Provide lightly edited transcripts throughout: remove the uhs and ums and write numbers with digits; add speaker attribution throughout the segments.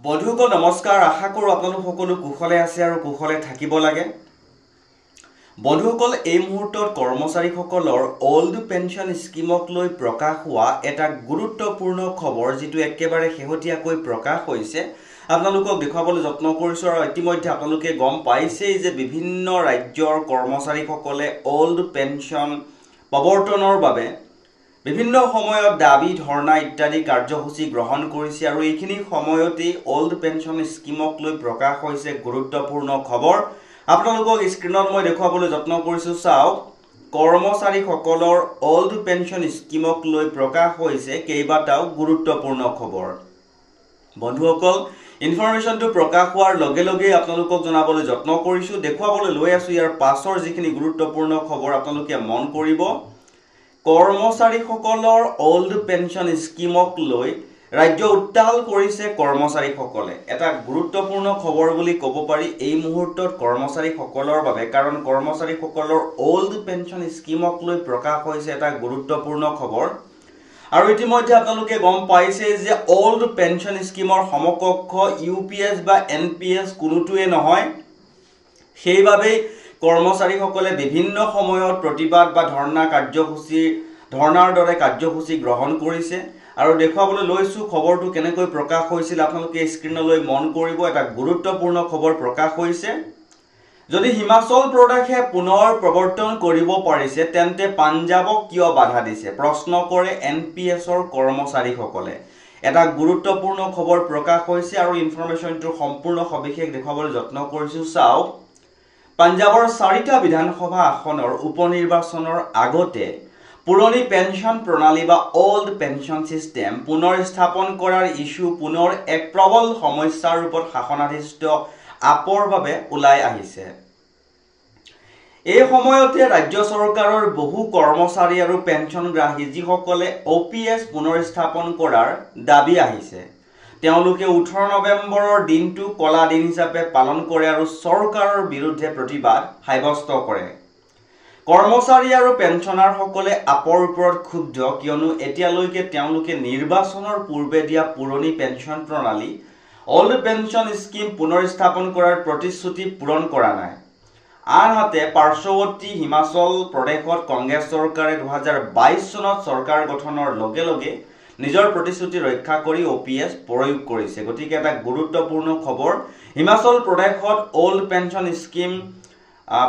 Speaker 1: বন্ধুসকল নমস্কাৰ আশা কৰো আপোনালোক সকলো কুশলে আছে আৰু কুশলে থাকিব লাগে বন্ধুসকল এই মুহূৰ্তত কৰ্মচাৰীসকলৰ ওল্ড পেনশন স্কিমক লৈ প্ৰকাশ হোৱা এটা গুৰুত্বপূৰ্ণ খবৰ যেটো একেবাৰে শেহতীয়াকৈ প্ৰকাশ হৈছে আপোনালোকক দেখাবলৈ যত্ন কৰিছো আৰু ইতিমধ্যে আপোনালোকে গম পাইছে যে বিভিন্ন ৰাজ্যৰ কৰ্মচাৰীসকলে ওল্ড পেনশন প্ৰৱৰ্তনৰ বাবে বিভিন্ন সময়ত দাবী ধৰ্ণা ইত্যাদি কাৰ্যসূচী গ্ৰহণ কৰিছে আৰু এইখিনি সময়তে ওল্ড পেনশন স্কিমক লৈ প্ৰকাশ হৈছে গুৰুত্বপূৰ্ণ খবৰ আপোনালোকক স্ক্ৰিনত মই দেখাবলৈ যত্ন কৰিছো চাওক কৰ্মচাৰীসকলৰ ওল্ড পেনশন স্কিমক লৈ প্ৰকাশ হৈছে কেইবাটাও গুৰুত্বপূৰ্ণ খবৰ বন্ধুসকল ইনফৰমেশনটো প্ৰকাশ হোৱাৰ লগে লগে আপোনালোকক জনাবলৈ যত্ন কৰিছো দেখাবলৈ লৈ আছো ইয়াৰ পাছৰ যিখিনি গুৰুত্বপূৰ্ণ খবৰ আপোনালোকে মন কৰিব কৰ্মচাৰীসকলৰ ওল্ড পেনশন স্কিমক লৈ ৰাজ্য উত্তাল কৰিছে কৰ্মচাৰীসকলে এটা গুৰুত্বপূৰ্ণ খবৰ বুলি ক'ব পাৰি এই মুহূৰ্তত কৰ্মচাৰীসকলৰ বাবে কাৰণ কৰ্মচাৰীসকলৰ ওল্ড পেনশন স্কিমক লৈ প্ৰকাশ হৈছে এটা গুৰুত্বপূৰ্ণ খবৰ আৰু ইতিমধ্যে আপোনালোকে গম পাইছে যে ওল্ড পেনশন স্কিমৰ সমকক্ষ ইউপিএছ বা এনপিএছ কোনোটোৱে নহয় সেইভাবে কৰ্মচাৰীসকলে বিভিন্ন সময়ত প্ৰতিবাদ বা ধৰ্ণাৰ দৰে কাৰ্যসূচী গ্ৰহণ কৰিছে আৰু দেখাবলৈ লৈছো খবৰটো কেনেকৈ প্ৰকাশ হৈছিল আপোনালোকে স্ক্ৰিনলৈ মন কৰিব এটা গুৰুত্বপূৰ্ণ খবৰ প্ৰকাশ হৈছে যদি হিমাচল প্ৰদেশে পুনৰ প্ৰৱৰ্তন কৰিব পাৰিছে তেন্তে পাঞ্জাবক কিয় বাধা দিছে প্ৰশ্ন কৰে এনপিএছৰ কৰ্মচাৰীসকলে এটা গুৰুত্বপূৰ্ণ খবৰ প্ৰকাশ হৈছে আৰু ইনফৰমেশনটো সম্পূৰ্ণ সবিশেষ দেখাবলৈ যত্ন কৰিছো চাওক পাঞ্জাবৰ 4টা বিধানসভা আসনৰ উপনিৰ্বাচনৰ আগতে পুৰণি পেনশন প্ৰণালী বা ওল্ড পেনশন সিস্টেম পুনৰ স্থাপন কৰাৰ ইস্যু পুনৰ এক প্ৰবল সমস্যাৰ ৰূপত শাসনাধিষ্ঠ আপৰ বাবে ওলাই আহিছে এই সময়তে ৰাজ্য চৰকাৰৰ বহু কৰ্মচাৰী আৰু পেনশনগ্ৰাহী যিসকলে ওপিএছ পুনৰ স্থাপন কৰাৰ দাবী আহিছে তেওঁলোকে 18 নৱেম্বৰৰ দিনটো কলা দিন হিচাপে পালন কৰে আৰু চৰকাৰৰ বিৰুদ্ধে প্ৰতিবাদ সাব্যস্ত কৰে কৰ্মচাৰী আৰু পেনশনাৰসকলে আপৰ ওপৰত ক্ষুব্ধ কিয়নো এতিয়ালৈকে তেওঁলোকে নিৰ্বাচনৰ পূৰ্বে দিয়া পুৰণি পেনশন প্ৰণালী ওল্ড পেনশন স্কিম পুনৰ স্থাপন কৰাৰ প্ৰতিশ্ৰুতি পূৰণ কৰা নাই আনহাতে পাৰ্শ্বৱৰ্তী হিমাচল প্ৰদেশত কংগ্ৰেছ চৰকাৰে 2022 চনত চৰকাৰ গঠনৰ লগে লগে নিজৰ প্ৰতিশ্ৰুতি ৰক্ষা কৰি ওপিএছ প্ৰয়োগ কৰিছে গতিকে এটা গুৰুত্বপূৰ্ণ খবৰ হিমাচল প্ৰদেশত ওল্ড পেনশন স্কিম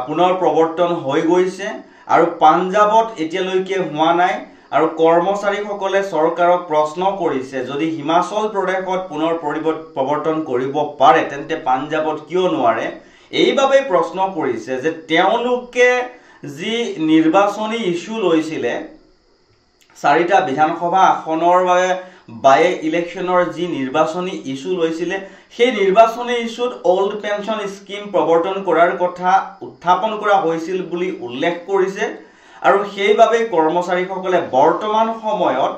Speaker 1: পুনৰ প্ৰৱৰ্তন হৈ গৈছে আৰু পাঞ্জাবত এতিয়ালৈকে হোৱা নাই আৰু কৰ্মচাৰীসকলে চৰকাৰক প্ৰশ্ন কৰিছে যদি হিমাচল প্ৰদেশত পুনৰ প্ৰৱৰ্তন কৰিব পাৰে তেন্তে পাঞ্জাবত কিয় নোৱাৰে এইভাবে প্ৰশ্ন কৰিছে যে তেওঁলোকে যি নিৰ্বাচনী ইস্যু লৈছিলে 4টা বিধানসভা আসনৰ বাবে বাই ইলেকশনৰ যি নিৰ্বাচনী ইস্যু লৈছিলে সেই নিৰ্বাচনী ইস্যুত ওল্ড পেনশন স্কিম প্ৰৱৰ্তন কৰাৰ কথা উত্থাপন কৰা হৈছিল বুলি উল্লেখ কৰিছে আৰু সেইভাবে কৰ্মচাৰীসকলে বৰ্তমান সময়ত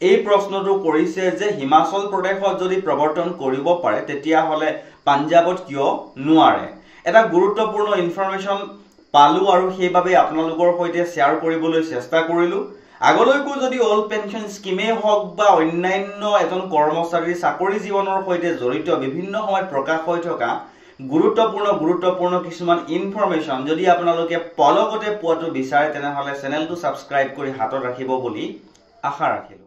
Speaker 1: এই প্ৰশ্নটো কৰিছে যে হিমাচল প্ৰদেশত যদি প্ৰৱৰ্তন কৰিব পাৰে তেতিয়া হলে পাঞ্জাবত কিয় নোৱাৰে এটা গুৰুত্বপূৰ্ণ ইনফৰমেশন পালো আৰু সেইভাবে আপোনালোকৰ সৈতে শেয়াৰ কৰিবলৈ চেষ্টা কৰিলো আগলৈকো যদি ওল্ড পেনশন স্কিমে হওক বা অন্যান্য এজন কৰ্মচাৰীৰ চাকৰি জীৱনৰ সৈতে জড়িত বিভিন্ন সময়ত প্ৰকাশ হৈ থকা গুৰুত্বপূৰ্ণ কিছুমান ইনফৰমেশন যদি আপোনালোকে পলকতে পোৱাটো বিচাৰে তেনেহলে চেনেলটো সাবস্ক্ৰাইব কৰি হাতত ৰাখিব বুলি আশা ৰাখিলো